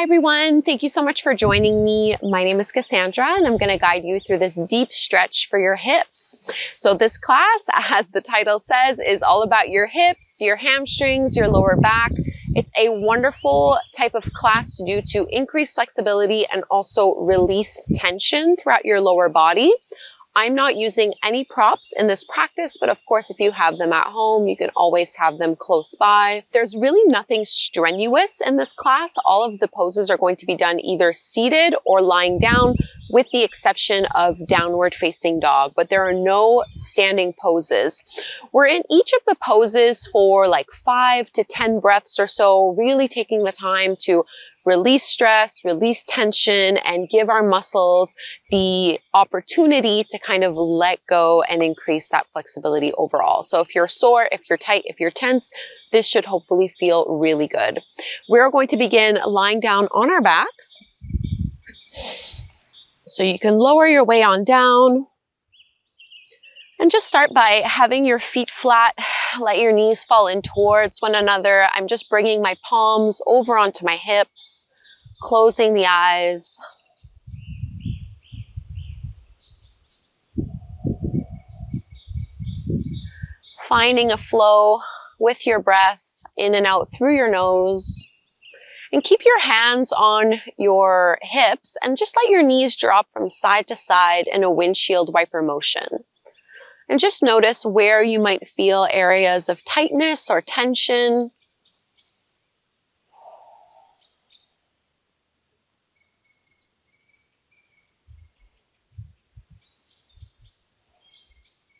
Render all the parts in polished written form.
Hi everyone, thank you so much for joining me. My name is Kassandra and I'm going to guide you through this deep stretch for your hips. So this class, as the title says, is all about your hips, your hamstrings, your lower back. It's a wonderful type of class to do to increase flexibility and also release tension throughout your lower body. I'm not using any props in this practice, but of course, if you have them at home, you can always have them close by. There's really nothing strenuous in this class. All of the poses are going to be done either seated or lying down, with the exception of downward facing dog, but there are no standing poses. We're in each of the poses for like 5 to 10 breaths or so, really taking the time to release stress, release tension, and give our muscles the opportunity to kind of let go and increase that flexibility overall. So if you're sore, if you're tight, if you're tense, this should hopefully feel really good. We're going to begin lying down on our backs. So you can lower your way on down. And just start by having your feet flat, let your knees fall in towards one another. I'm just bringing my palms over onto my hips, closing the eyes. Finding a flow with your breath in and out through your nose. And keep your hands on your hips and just let your knees drop from side to side in a windshield wiper motion. And just notice where you might feel areas of tightness or tension.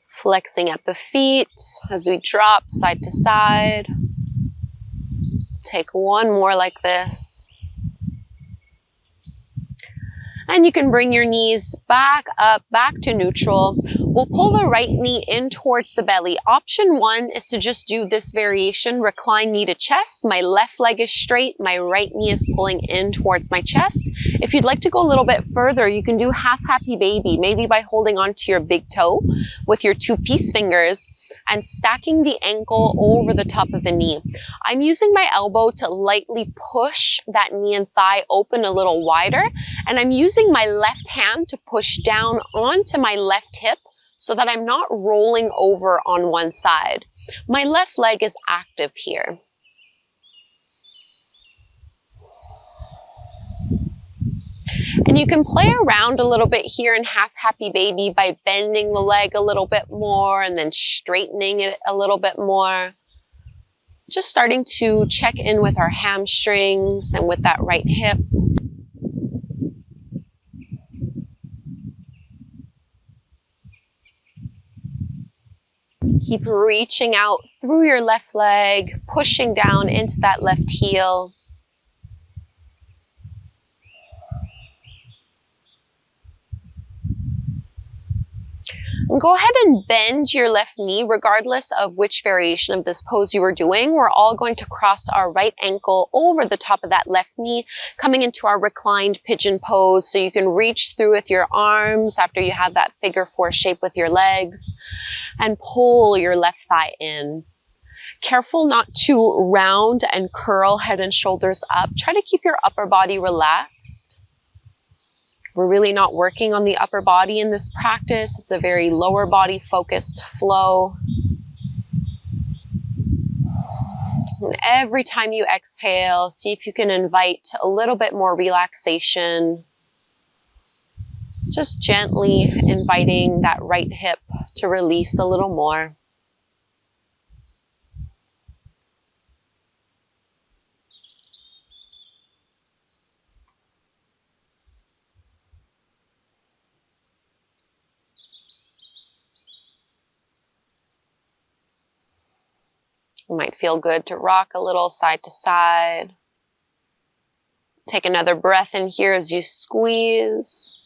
Flexing at the feet as we drop side to side. Take one more like this. And you can bring your knees back up, back to neutral. We'll pull the right knee in towards the belly. Option 1 is to just do this variation, recline knee to chest. My left leg is straight, my right knee is pulling in towards my chest. If you'd like to go a little bit further, you can do half happy baby, maybe by holding onto your big toe with your 2 peace fingers and stacking the ankle over the top of the knee. I'm using my elbow to lightly push that knee and thigh open a little wider, and I'm using my left hand to push down onto my left hip so that I'm not rolling over on one side. My left leg is active here. And you can play around a little bit here in half happy baby by bending the leg a little bit more and then straightening it a little bit more. Just starting to check in with our hamstrings and with that right hip. Keep reaching out through your left leg, pushing down into that left heel. And go ahead and bend your left knee regardless of which variation of this pose you are doing. We're all going to cross our right ankle over the top of that left knee, coming into our reclined pigeon pose. So you can reach through with your arms after you have that figure 4 shape with your legs and pull your left thigh in. Careful not to round and curl head and shoulders up. Try to keep your upper body relaxed. We're really not working on the upper body in this practice. It's a very lower body focused flow. And every time you exhale, see if you can invite a little bit more relaxation. Just gently inviting that right hip to release a little more. It might feel good to rock a little side to side. Take another breath in here as you squeeze.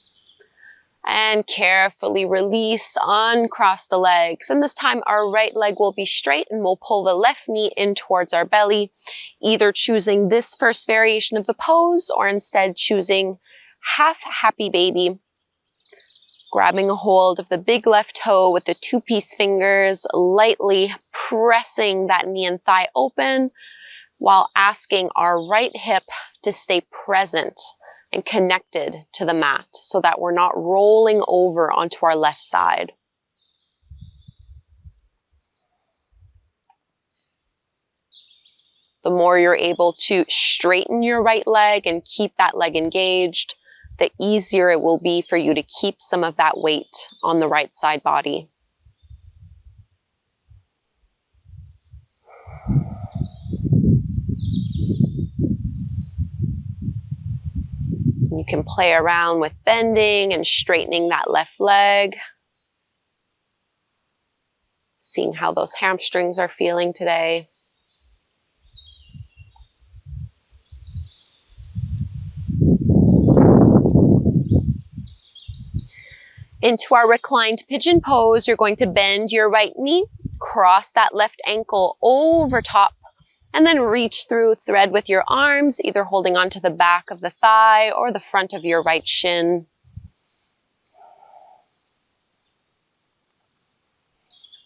And carefully release, uncross the legs. And this time our right leg will be straight and we'll pull the left knee in towards our belly, either choosing this first variation of the pose or instead choosing half happy baby. Grabbing a hold of the big left toe with the 2 peace fingers, lightly pressing that knee and thigh open, while asking our right hip to stay present and connected to the mat so that we're not rolling over onto our left side. The more you're able to straighten your right leg and keep that leg engaged, the easier it will be for you to keep some of that weight on the right side body. You can play around with bending and straightening that left leg. Seeing how those hamstrings are feeling today. Into our reclined pigeon pose, you're going to bend your right knee, cross that left ankle over top, and then reach through, thread with your arms, either holding onto the back of the thigh or the front of your right shin.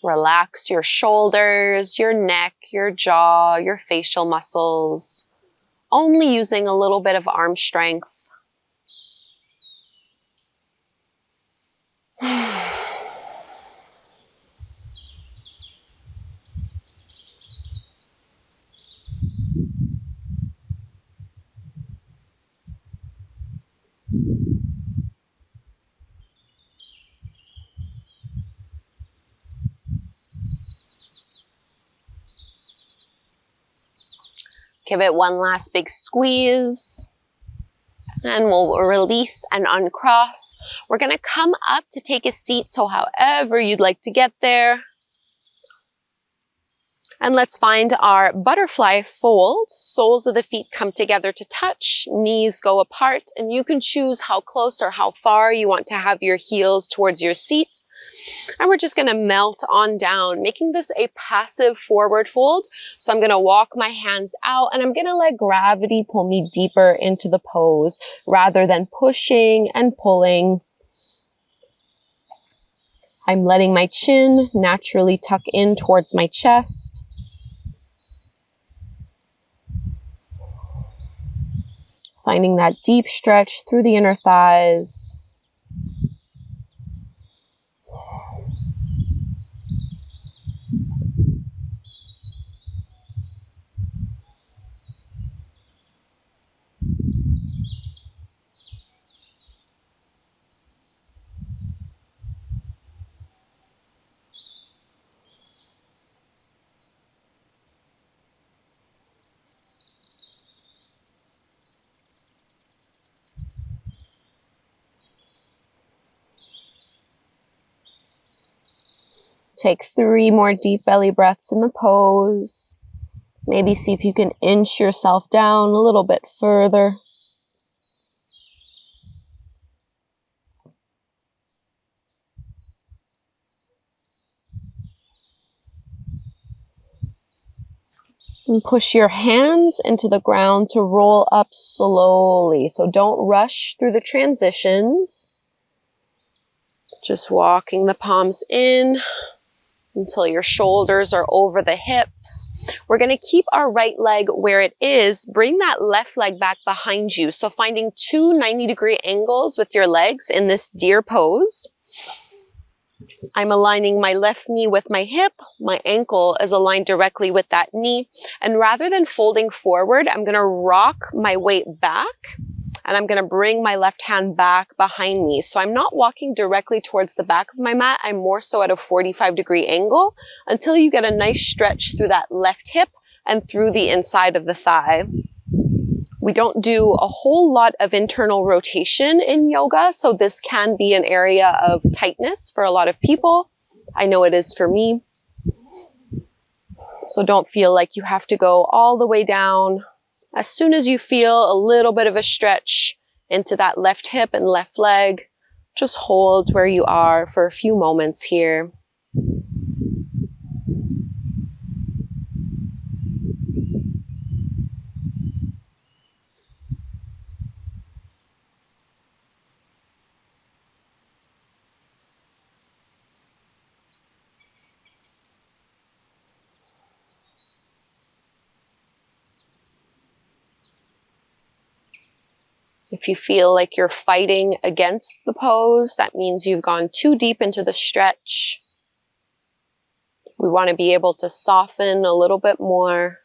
Relax your shoulders, your neck, your jaw, your facial muscles, only using a little bit of arm strength. Give it one last big squeeze. And we'll release and uncross. We're going to come up to take a seat, so however you'd like to get there. And let's find our butterfly fold. Soles of the feet come together to touch, knees go apart, and you can choose how close or how far you want to have your heels towards your seat. And we're just going to melt on down, making this a passive forward fold. So I'm going to walk my hands out and I'm going to let gravity pull me deeper into the pose rather than pushing and pulling. I'm letting my chin naturally tuck in towards my chest. Finding that deep stretch through the inner thighs. Take 3 more deep belly breaths in the pose. Maybe see if you can inch yourself down a little bit further. And push your hands into the ground to roll up slowly. So don't rush through the transitions. Just walking the palms in until your shoulders are over the hips. We're going to keep our right leg where it is. Bring that left leg back behind you. So finding 2 90-degree angles with your legs in this deer pose. I'm aligning my left knee with my hip. My ankle is aligned directly with that knee. And rather than folding forward, I'm going to rock my weight back. And I'm going to bring my left hand back behind me. So I'm not walking directly towards the back of my mat. I'm more so at a 45-degree angle until you get a nice stretch through that left hip and through the inside of the thigh. We don't do a whole lot of internal rotation in yoga, so this can be an area of tightness for a lot of people. I know it is for me. So don't feel like you have to go all the way down. As soon as you feel a little bit of a stretch into that left hip and left leg, just hold where you are for a few moments here. If you feel like you're fighting against the pose, that means you've gone too deep into the stretch. We want to be able to soften a little bit more.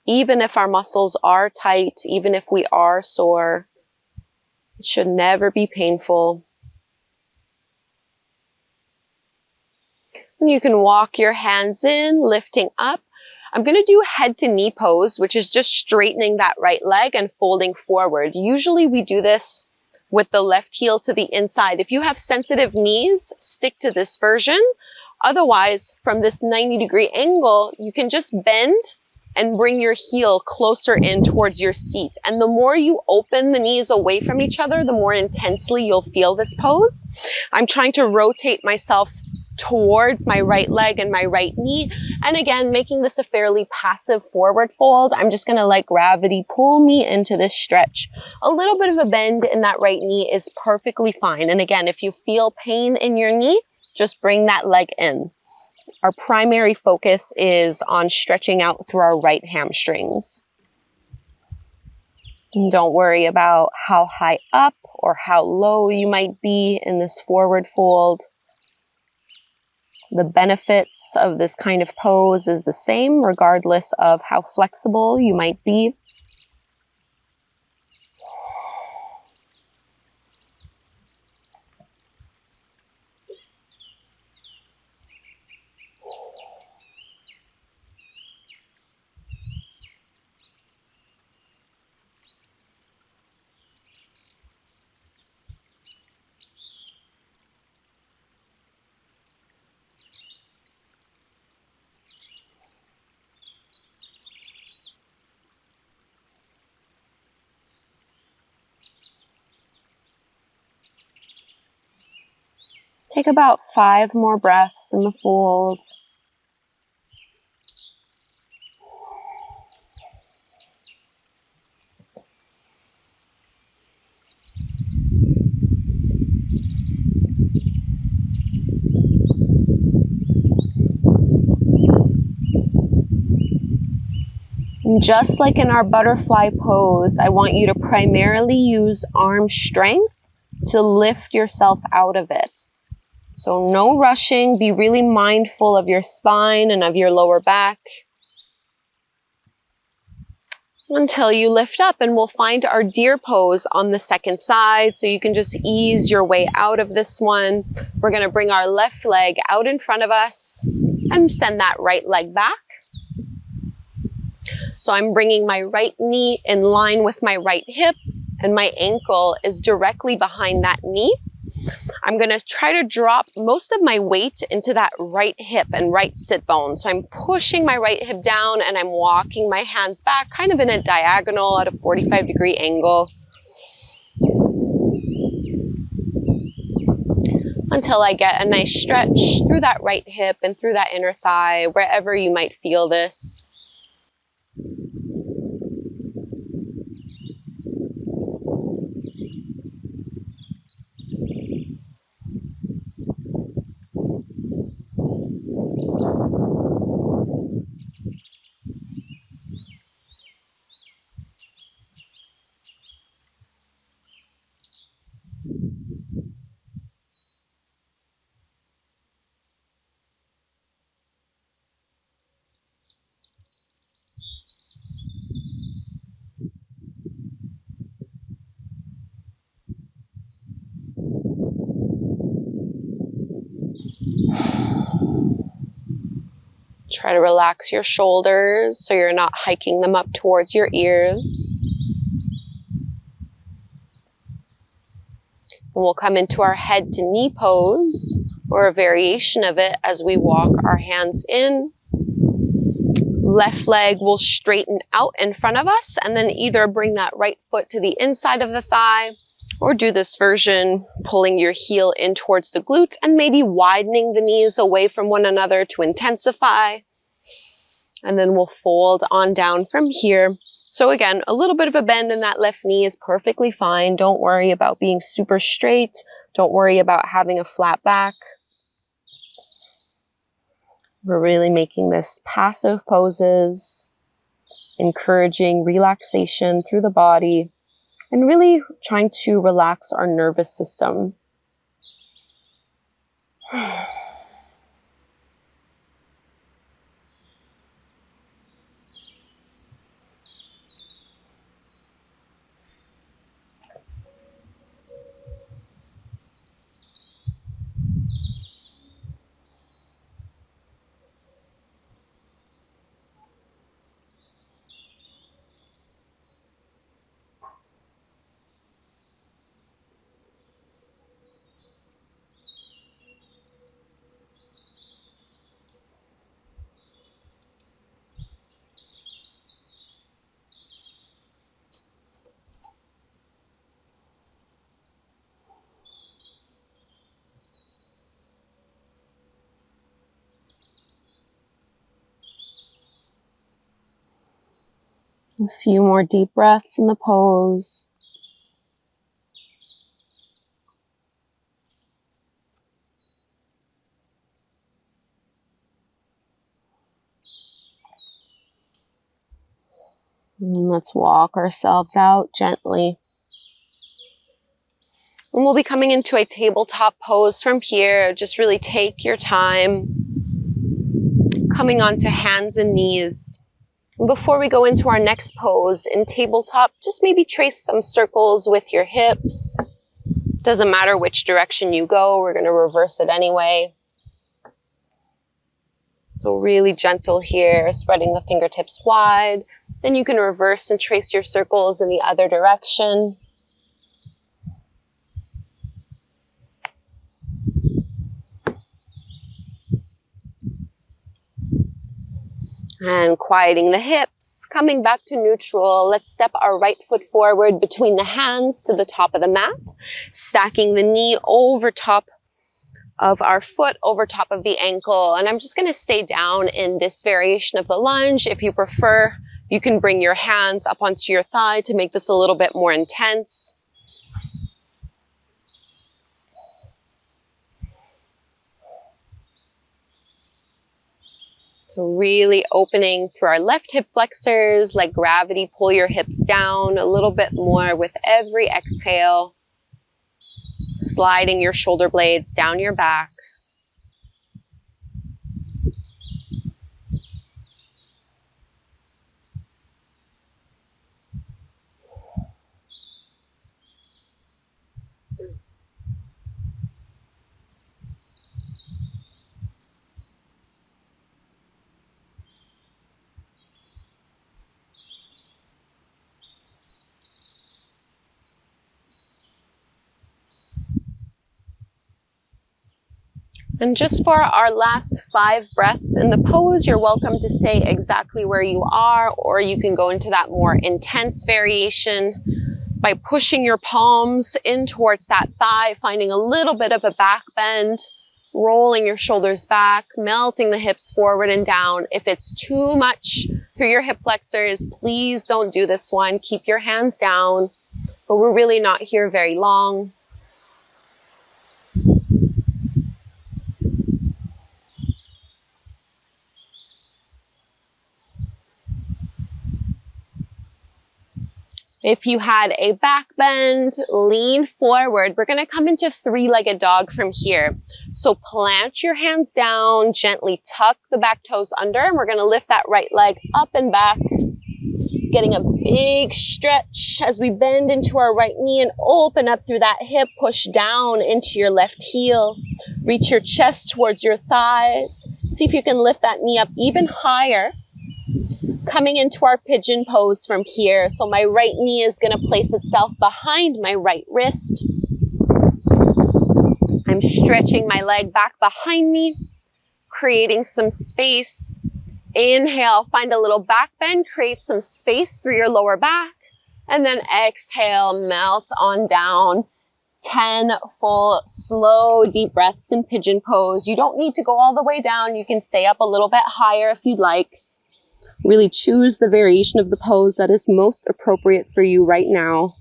Even if our muscles are tight, even if we are sore, it should never be painful. And you can walk your hands in, lifting up. I'm going to do head to knee pose, which is just straightening that right leg and folding forward. Usually we do this with the left heel to the inside. If you have sensitive knees, stick to this version. Otherwise, from this 90-degree angle, you can just bend and bring your heel closer in towards your seat. And the more you open the knees away from each other, the more intensely you'll feel this pose. I'm trying to rotate myself towards my right leg and my right knee. And again, making this a fairly passive forward fold. I'm just gonna let gravity pull me into this stretch. A little bit of a bend in that right knee is perfectly fine. And again, if you feel pain in your knee, just bring that leg in. Our primary focus is on stretching out through our right hamstrings. And don't worry about how high up or how low you might be in this forward fold. The benefits of this kind of pose is the same regardless of how flexible you might be. Take about 5 more breaths in the fold. And just like in our butterfly pose, I want you to primarily use arm strength to lift yourself out of it. So no rushing, be really mindful of your spine and of your lower back until you lift up, and we'll find our deer pose on the second side. So you can just ease your way out of this one. We're gonna bring our left leg out in front of us and send that right leg back. So I'm bringing my right knee in line with my right hip, and my ankle is directly behind that knee. I'm gonna try to drop most of my weight into that right hip and right sit bone. So I'm pushing my right hip down and I'm walking my hands back kind of in a diagonal at a 45-degree angle until I get a nice stretch through that right hip and through that inner thigh, wherever you might feel this. Try to relax your shoulders so you're not hiking them up towards your ears. And we'll come into our head to knee pose, or a variation of it as we walk our hands in. Left leg will straighten out in front of us, and then either bring that right foot to the inside of the thigh, or do this version, pulling your heel in towards the glute and maybe widening the knees away from one another to intensify. And then we'll fold on down from here. So again, a little bit of a bend in that left knee is perfectly fine. Don't worry about being super straight. Don't worry about having a flat back. We're really making this passive poses, encouraging relaxation through the body. and really trying to relax our nervous system. A few more deep breaths in the pose. And let's walk ourselves out gently. And we'll be coming into a tabletop pose from here. Just really take your time. Coming onto hands and knees. Before we go into our next pose in tabletop, just maybe trace some circles with your hips. Doesn't matter which direction you go, we're going to reverse it anyway. So really gentle here, spreading the fingertips wide. Then you can reverse and trace your circles in the other direction. And quieting the hips, coming back to neutral. Let's step our right foot forward between the hands to the top of the mat, stacking the knee over top of our foot, over top of the ankle. And I'm just going to stay down in this variation of the lunge. If you prefer, you can bring your hands up onto your thigh to make this a little bit more intense. Really opening through our left hip flexors, like gravity, pull your hips down a little bit more with every exhale. Sliding your shoulder blades down your back. And just for our last 5 breaths in the pose, you're welcome to stay exactly where you are, or you can go into that more intense variation by pushing your palms in towards that thigh, finding a little bit of a back bend, rolling your shoulders back, melting the hips forward and down. If it's too much through your hip flexors, please don't do this one. Keep your hands down, but we're really not here very long. If you had a back bend, lean forward. We're going to come into 3-legged dog from here. So plant your hands down, gently tuck the back toes under, and we're going to lift that right leg up and back. Getting a big stretch as we bend into our right knee and open up through that hip, push down into your left heel. Reach your chest towards your thighs. See if you can lift that knee up even higher. Coming into our pigeon pose from here. So my right knee is going to place itself behind my right wrist. I'm stretching my leg back behind me, creating some space. Inhale, find a little back bend, create some space through your lower back. And then exhale, melt on down. 10 full, slow, deep breaths in pigeon pose. You don't need to go all the way down. You can stay up a little bit higher if you'd like. Really choose the variation of the pose that is most appropriate for you right now.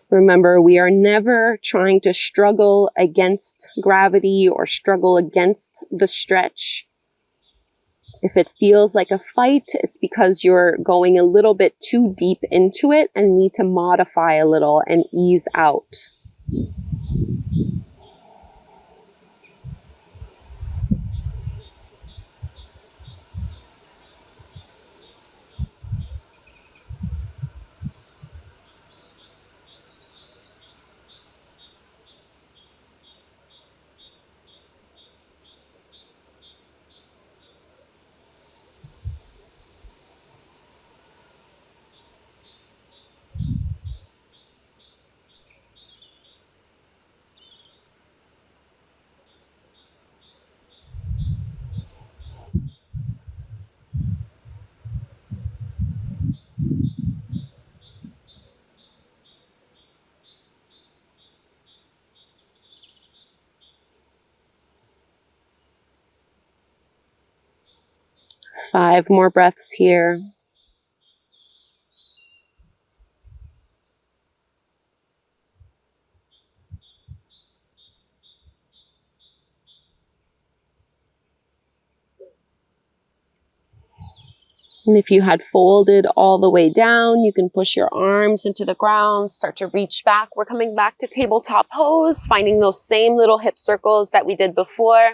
Remember, we are never trying to struggle against gravity or struggle against the stretch. If it feels like a fight, it's because you're going a little bit too deep into it and need to modify a little and ease out. Five more breaths here. And if you had folded all the way down, you can push your arms into the ground, start to reach back. We're coming back to tabletop pose, finding those same little hip circles that we did before.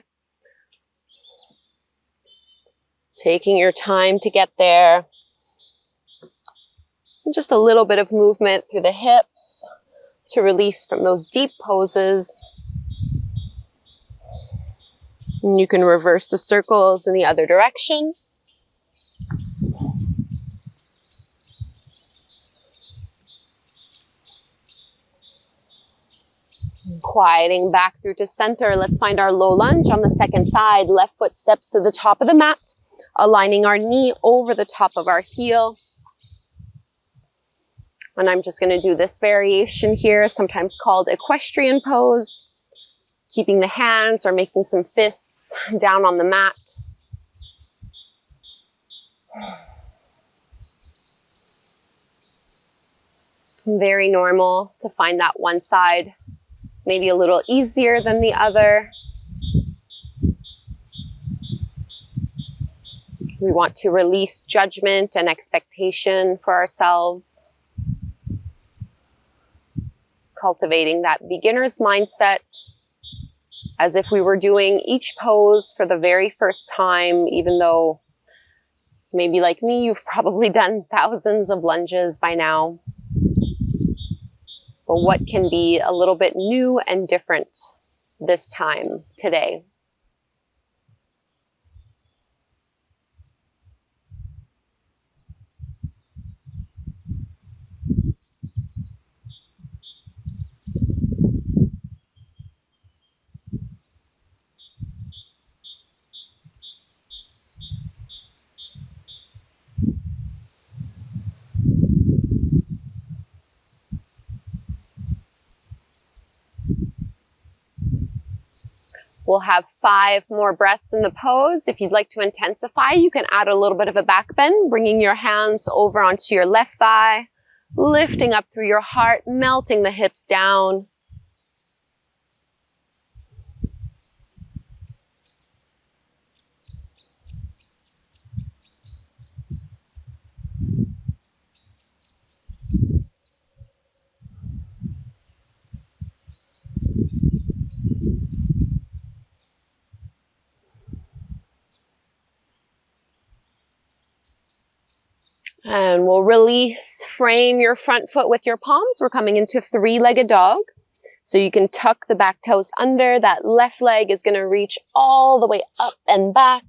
Taking your time to get there. And just a little bit of movement through the hips to release from those deep poses. And you can reverse the circles in the other direction. Quieting back through to center. Let's find our low lunge on the second side. Left foot steps to the top of the mat, aligning our knee over the top of our heel. And I'm just going to do this variation here, sometimes called equestrian pose, keeping the hands or making some fists down on the mat. Very normal to find that one side maybe a little easier than the other. We want to release judgment and expectation for ourselves. Cultivating that beginner's mindset as if we were doing each pose for the very first time, even though maybe like me, you've probably done thousands of lunges by now. But what can be a little bit new and different this time, today? We'll have 5 more breaths in the pose. If you'd like to intensify, you can add a little bit of a back bend, bringing your hands over onto your left thigh, lifting up through your heart, melting the hips down. And we'll release, frame your front foot with your palms. We're coming into 3-legged dog. So you can tuck the back toes under. That left leg is going to reach all the way up and back.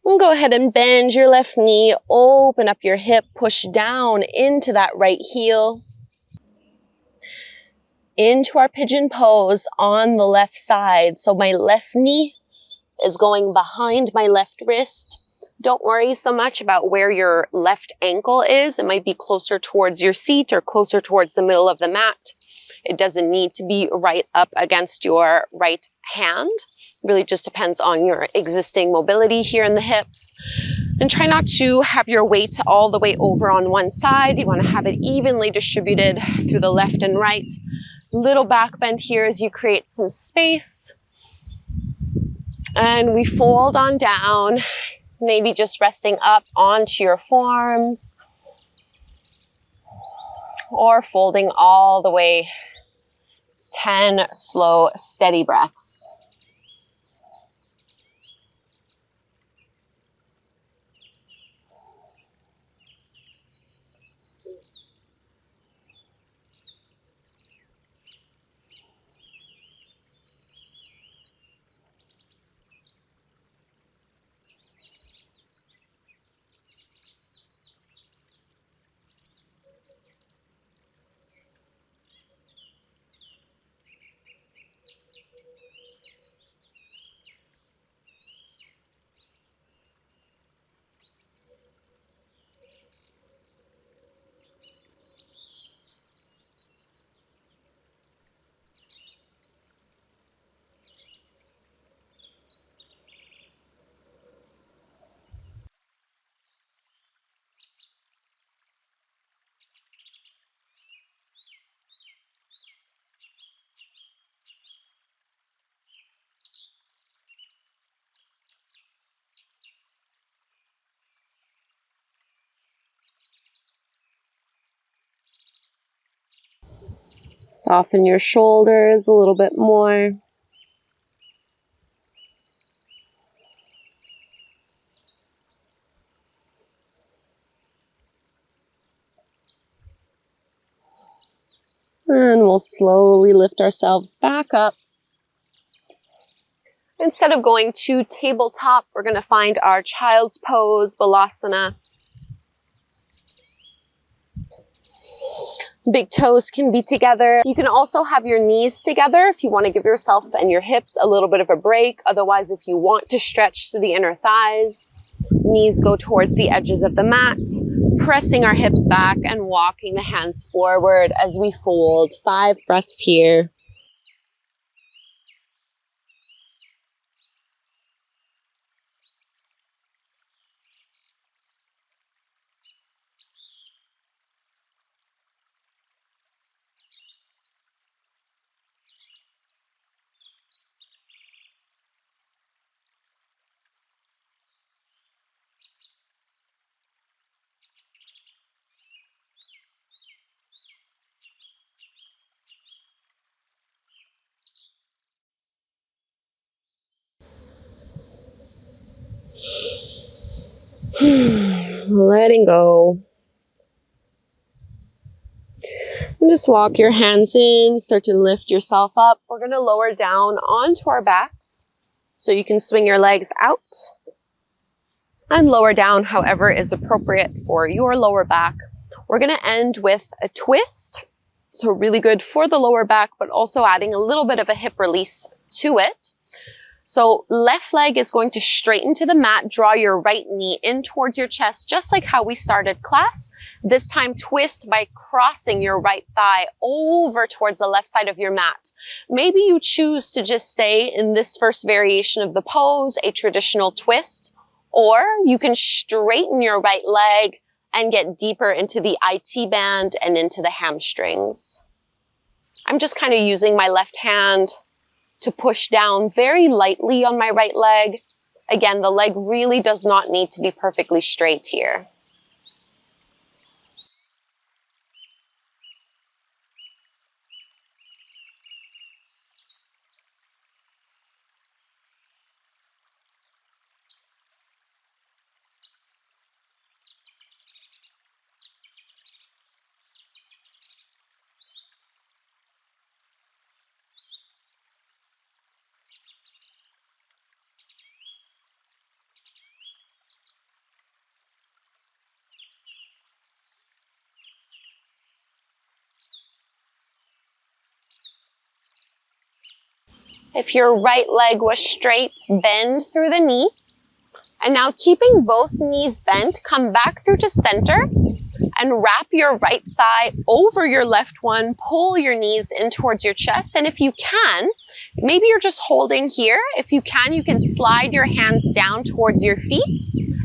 And go ahead and bend your left knee, open up your hip, push down into that right heel. Into our pigeon pose on the left side. So my left knee is going behind my left wrist. Don't worry so much about where your left ankle is. It might be closer towards your seat or closer towards the middle of the mat. It doesn't need to be right up against your right hand. It really just depends on your existing mobility here in the hips. And try not to have your weight all the way over on one side. You want to have it evenly distributed through the left and right. Little back bend here as you create some space. And we fold on down. Maybe just resting up onto your forearms or folding all the way. 10 slow, steady breaths. Soften your shoulders a little bit more. And we'll slowly lift ourselves back up. Instead of going to tabletop, we're going to find our child's pose, balasana. Big toes can be together. You can also have your knees together if you want to give yourself and your hips a little bit of a break. Otherwise, if you want to stretch through the inner thighs, knees go towards the edges of the mat, pressing our hips back and walking the hands forward as we fold. 5 breaths here. Letting go. And just walk your hands in, start to lift yourself up. We're going to lower down onto our backs so you can swing your legs out and lower down however is appropriate for your lower back. We're going to end with a twist. So really good for the lower back, but also adding a little bit of a hip release to it. So left leg is going to straighten to the mat. Draw your right knee in towards your chest, just like how we started class. This time twist by crossing your right thigh over towards the left side of your mat. Maybe you choose to just say in this first variation of the pose, a traditional twist, or you can straighten your right leg and get deeper into the IT band and into the hamstrings. I'm just kind of using my left hand to push down very lightly on my right leg. Again, the leg really does not need to be perfectly straight here. If your right leg was straight, bend through the knee. And now keeping both knees bent, come back through to center and wrap your right thigh over your left one. Pull your knees in towards your chest. And if you can, maybe you're just holding here. If you can slide your hands down towards your feet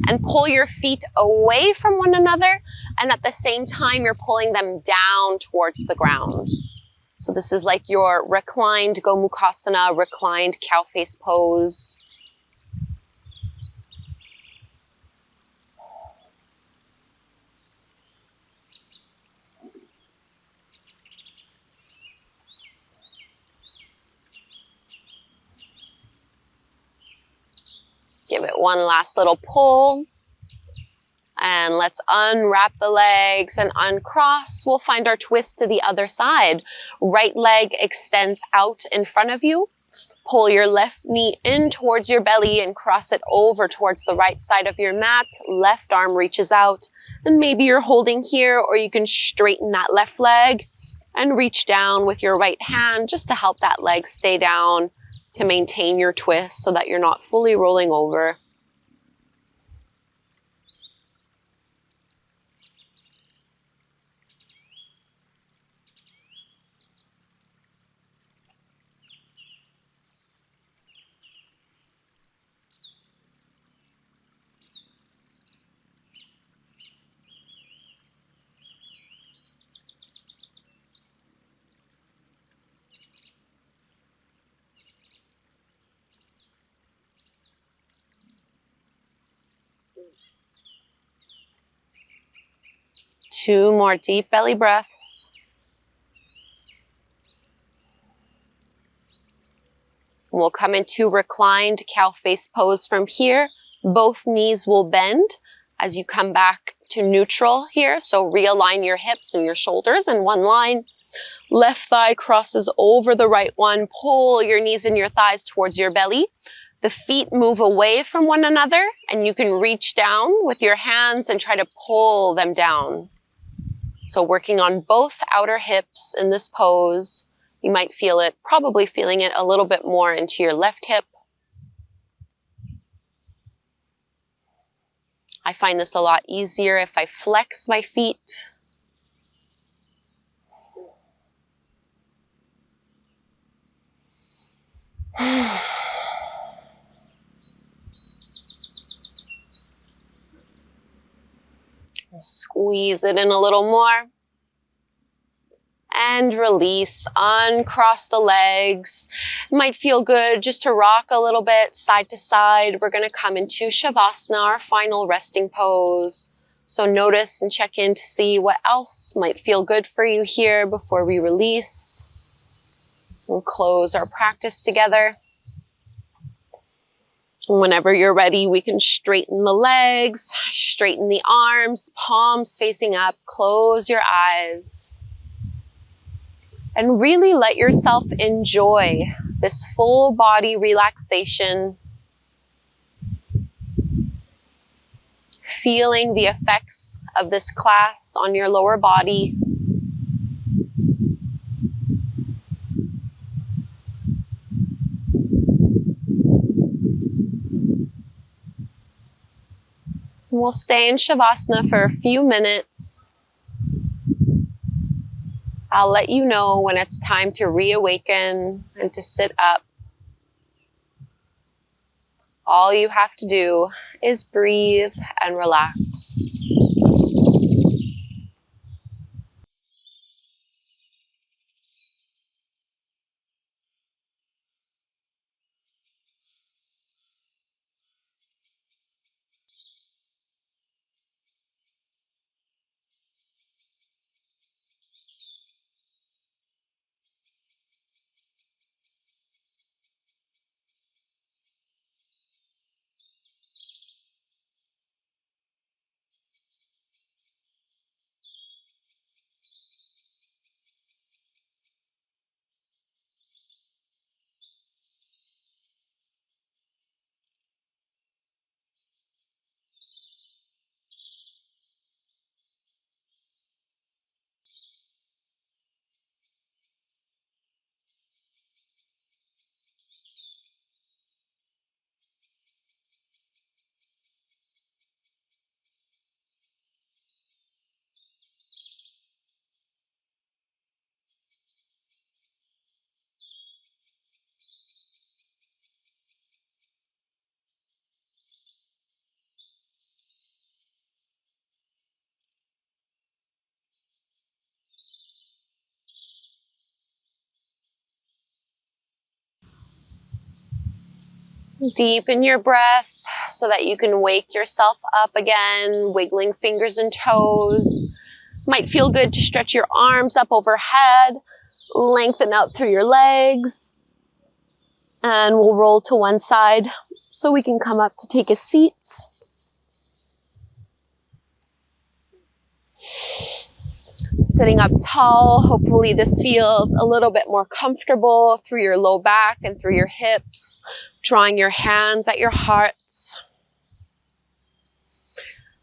and pull your feet away from one another. And at the same time, you're pulling them down towards the ground. So this is like your reclined Gomukhasana, reclined cowface pose. it. One last little pull. And let's unwrap the legs and uncross. We'll find our twist to the other side. Right leg extends out in front of you. Pull your left knee in towards your belly and cross it over towards the right side of your mat. Left arm reaches out. And maybe you're holding here, or you can straighten that left leg and reach down with your right hand just to help that leg stay down, to maintain your twist so that you're not fully rolling over. Two more deep belly breaths. We'll come into reclined cow face pose from here. Both knees will bend as you come back to neutral here. So realign your hips and your shoulders in one line. Left thigh crosses over the right one. Pull your knees and your thighs towards your belly. The feet move away from one another, and you can reach down with your hands and try to pull them down. So working on both outer hips in this pose. You might feel it, probably feeling it a little bit more into your left hip. I find this a lot easier if I flex my feet. Squeeze it in a little more. And release, uncross the legs. It might feel good just to rock a little bit side to side. We're going to come into Savasana, our final resting pose. So notice and check in to see what else might feel good for you here before we release. We'll close our practice together. Whenever you're ready, we can straighten the legs, straighten the arms, palms facing up, close your eyes. And really let yourself enjoy this full body relaxation. Feeling the effects of this class on your lower body. We'll stay in Shavasana for a few minutes. I'll let you know when it's time to reawaken and to sit up. All you have to do is breathe and relax. Deepen your breath so that you can wake yourself up again, wiggling fingers and toes. Might feel good to stretch your arms up overhead, lengthen out through your legs. And we'll roll to one side. So we can come up to take a seat. Sitting up tall, hopefully this feels a little bit more comfortable through your low back and through your hips, drawing your hands at your heart.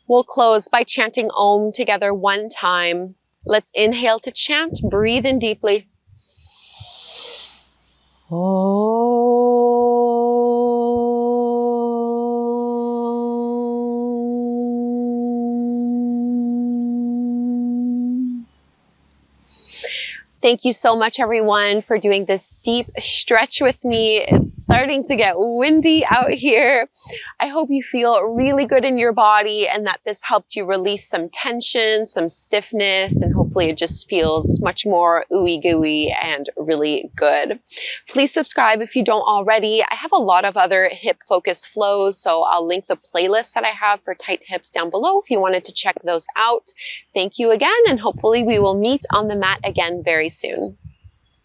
We'll close by chanting Om together one time. Let's inhale to chant, breathe in deeply. Om. Thank you so much, everyone, for doing this deep stretch with me. It's starting to get windy out here. I hope you feel really good in your body and that this helped you release some tension, some stiffness, and hopefully it just feels much more ooey gooey and really good. Please subscribe if you don't already. I have a lot of other hip-focused flows, so I'll link the playlist that I have for tight hips down below if you wanted to check those out. Thank you again, and hopefully we will meet on the mat again very soon.